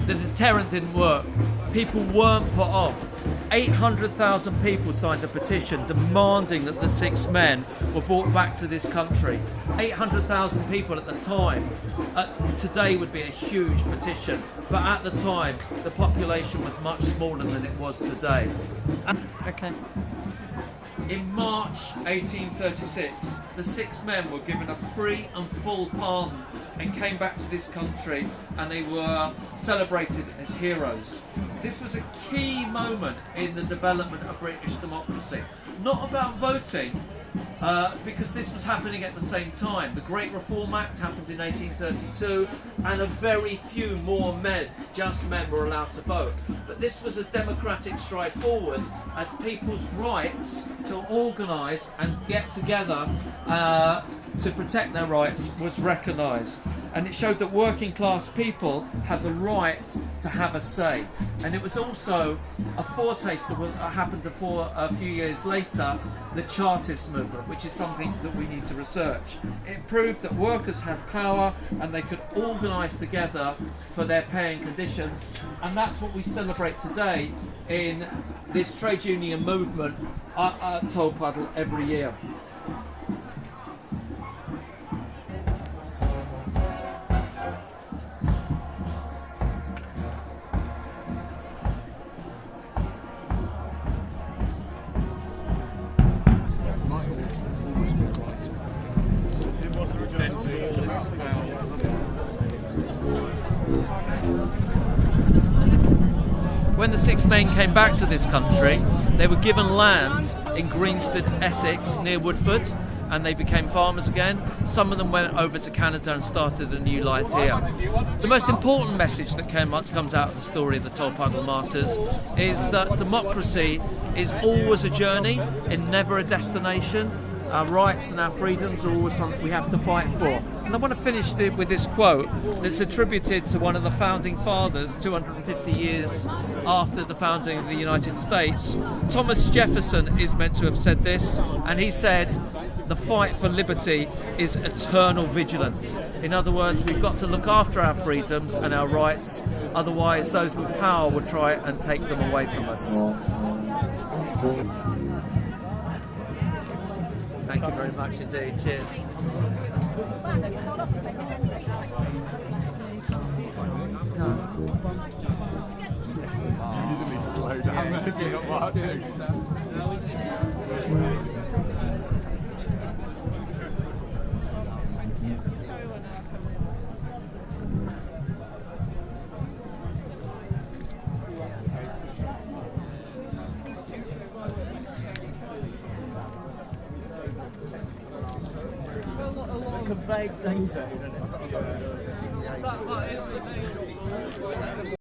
the deterrent didn't work. People weren't put off. 800,000 people signed a petition demanding that the 6 men were brought back to this country. 800,000 people at the time. Today would be a huge petition, but at the time the population was much smaller than it was today. Okay. In March 1836, the 6 men were given a free and full pardon and came back to this country, and they were celebrated as heroes. This was a key moment in the development of British democracy. Not about voting, because this was happening at the same time. The Great Reform Act happened in 1832, and a very few more men, just men, were allowed to vote. But this was a democratic stride forward as people's rights to organise and get together to protect their rights was recognised. And it showed that working class people had the right to have a say. And it was also a foretaste of what happened a few years later, the Chartist movement, which is something that we need to research. It proved that workers had power and they could organise together for their pay and conditions, and that's what we celebrate today in this trade union movement at Tolpuddle every year. When the 6 men came back to this country, they were given lands in Greenstead, Essex, near Woodford, and they became farmers again. Some of them went over to Canada and started a new life here. The most important message that comes out of the story of the Tolpuddle martyrs is that democracy is always a journey and never a destination. Our rights and our freedoms are always something we have to fight for. And I want to finish with this quote that's attributed to one of the founding fathers 250 years after the founding of the United States. Thomas Jefferson is meant to have said this, and he said, "The fight for liberty is eternal vigilance." In other words, we've got to look after our freedoms and our rights, otherwise those with power will try and take them away from us. Thank you very much indeed. Cheers. Slow down if you're not watching. Conveyed data.